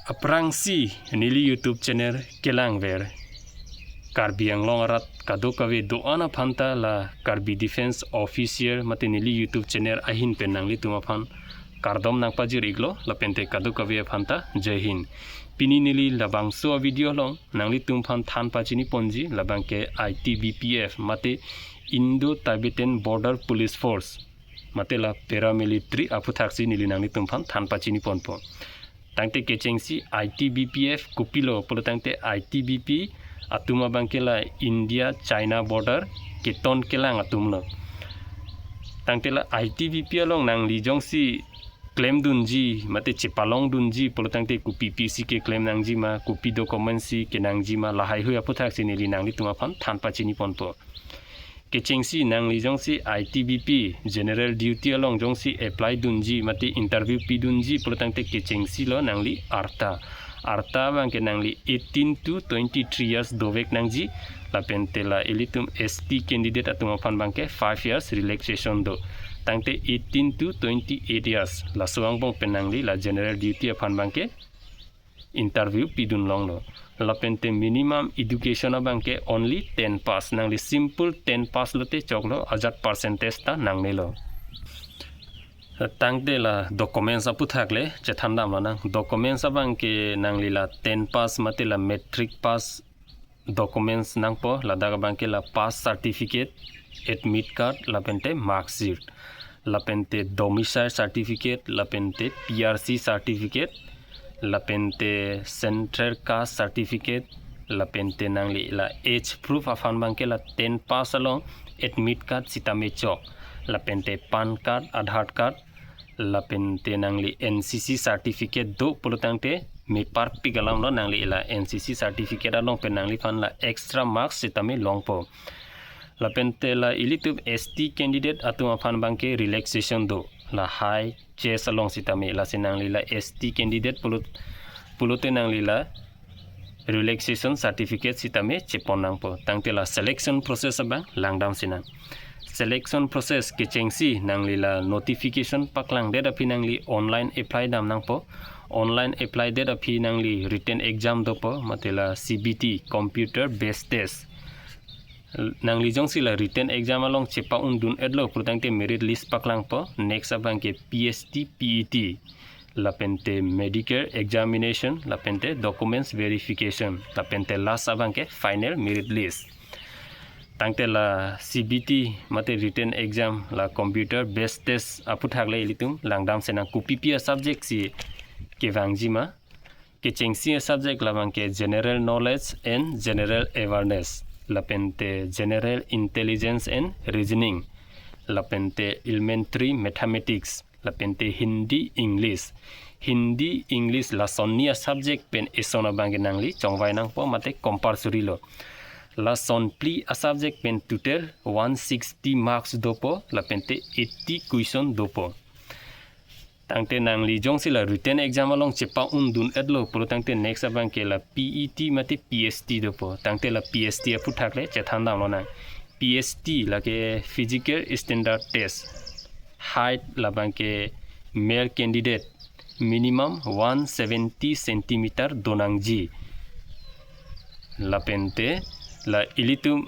Aprangsi nili YouTube channel kelang ver Karbi Anglong rat kadokawe doana phanta la Karbi Defense Officer mate nili YouTube channel ahin penangli tumaphan kardom nangpa jiriglo lapente kadokawe phanta Jai Hind pini nili labang so video long nangli tumphan than pachini ponji labang ke ITBPF mate Indo-Tibetan Border Police Force mate la paramilitary aputhaksi nili nangli tumphan than pachini ponpo tangte kechengsi ITBPF kupilo polo tangte ITBP atuma bangkela India China border keton kelang atumlo tangte la ITBP along nang lijongsi claim dunji mate chepalong dunji polo tangte ku PPC ke claim nangji ma ku pi documency ke nangji ma lahai hu aputhak sinili nangli tuma phan thanpa chini ponpo kechengsi nang lijongsi ITBP general duty along jongsi apply dunji mate interview pi dunji polo tangte kechengsi lo nangli arta bangke nangli 18 to 23 years dovek nangji la pentela elitum ST candidate atuma phan bangke 5 years relaxation do tangte 18 to 28 years la suang bong penangli la general duty phan bangke interview pi dun long lo la pente minimum education bangke only 10 pass nangli simple 10 pass lote choklo ajat percentage ta nangne lo tangte la documents aputhakle chethandam la nang documents abangke nangli la 10 pass mate la metric pass documents nangpo la daga bangke la pass certificate admit card la pente mark sheet la pente domicile certificate la pente PRC certificate la pente central caste certificate la pente nangli la age proof afan bangke la 10 pass along admit card sitame chok la pente pan card aadhaar card la pente nangli NCC certificate do polotangte me parpi galam no nangli la NCC certificate along pe nangli fan la extra marks sitame longpo la pente la ilitub ST candidate atuma fan bangke relaxation do la high chess along sitame la sinangli la ST candidate pulote nangli la relaxation certificate sitame cheponang po tangte la selection process abang langdam sinang selection process kechengsi nangli la notification paklang data pinangli online apply dam nangpo online apply data pinangli written exam dopo matela CBT computer based test nangli jongsi la written exam along chepa undun edlo purtangte merit list paklang po next abangke PST PET la pente medical examination la pente documents verification la pente last abangke final merit list tangte la CBT mate written exam la computer based test aputhakle ilitum langdam senang kupipia subject si kewangjima kechengsi subject la bangke general knowledge and general awareness la pente general intelligence and reasoning la pente elementary mathematics la pente Hindi English la sonia subject pen esona bangke nangli chongwai nang po mate compulsory lo la son pli a subject pen total 160 marks dopo la pente 80 question dopo tangte nangli jongsi la written exam along chepa undun edlo pro tangte next abangke la PET mate PST dopo tangte la PST aputhakle chethandam lo nang PST la ke physical standard test height la bangke male candidate minimum 170 cm donangji la pente la ilitum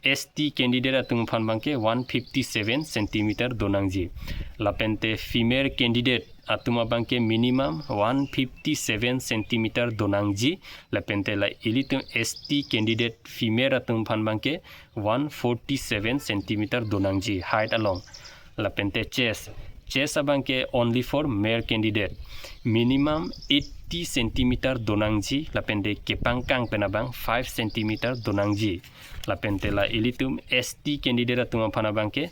ST candidate atung phan bangke 157 cm donangji la pente female candidate atuma bangke minimum 157 cm donangji la pente la ilitum ST candidate female atung phan bangke 147 cm donangji height along la pente chest abangke only for male candidate minimum 80 cm donangji la pente kepangkang penabang 5 cm donangji la pente la ilitum ST candidate atuma panabangke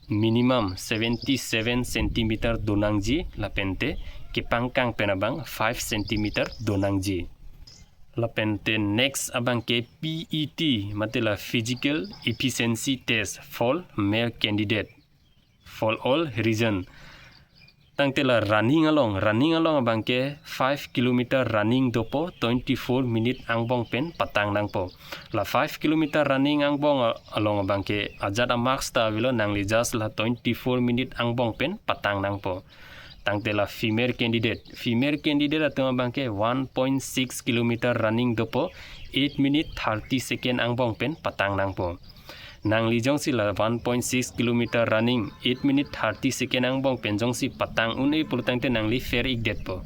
minimum 77 cm donangji la pente kepangkang penabang 5 cm donangji la pente next abangke PET matela physical efficiency test for male candidate for all reason tangte la running along abangke 5 km running dopo 24 minute angbong pen patang nangpo la 5 km running angbong along abangke ajada marks ta vilo nangli just la 24 minute angbong pen patang nangpo tangte la female candidate atuma bangke 1.6 kilometer running dopo 8 minute 30 second ang bong pen patang nang po nang li jong si la 1.6 kilometer running 8 minute 30 second ang bong pen jong si patang unai pulutangte nang li fair ik det po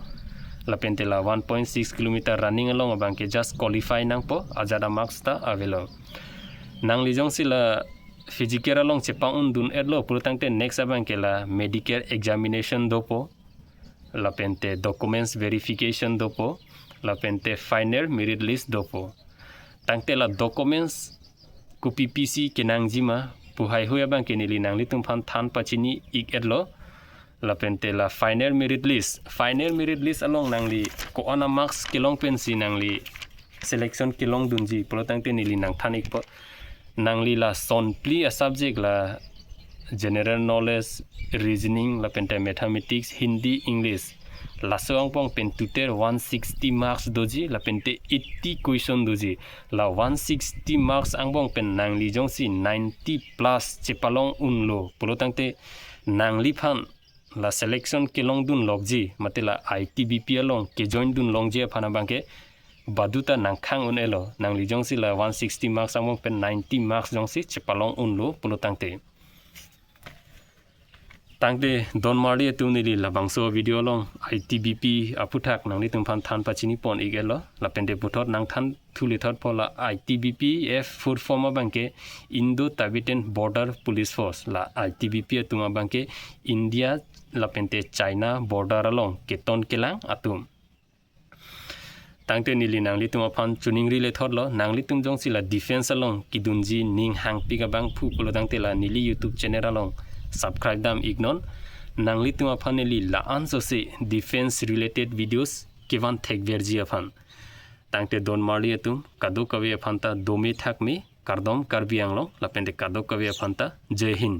la pente la 1.6 kilometer running along bangke just qualify nang po ajada marks ta avelo nang li jong si la physical along chepang undun edlo pulutangte next abangke la medical examination dopo la pente documents verification dopo la pente final merit list dopo tangte la documents ku PPC kenang jima puhai hoya bang kenili nang litung phan than pachini ik edlo la pente la final merit list along nang li ko ona marks kelong pensi nang li selection kelong dunji pulutangte nili nang than ik po nang li la son pli a subject la general knowledge reasoning la pente mathematics hindi english la soang pong pen tuter 160 marks doji la pente 80 question doji la 160 marks ang bong pen nang li jong si 90 plus chepalong unlo pulotangte nang li phan la selection kelong dun logji matela ITBP along ke join dun longje phana bangke baduta nangkhang unelo nang li jong si la 160 marks ang bong pen 90 marks jong si chepalong unlo pulotangte tangte don mari tumnili la bangso video long ITBP aputhak nangni tungphan than pachini pon igelo la pende puthot nang than thuli thot pola ITBP F full form bangke Indo Tibetan Border Police Force la ITBP tuma bangke India la pente China border along keton kelang atum tangte nili nangli tuma phan chuning rile thot lo nangli tung jong sila defense along kidunji ning hang piga bang phu polo tangte la nili YouTube channel along subscribe dam ignon nangli tuma phaneli la anso se defense related videos kevan thek verji afan tangte don marli atum kado kawe afanta dome thakme kardom karbi anglong lapende kado kawe afanta jai hind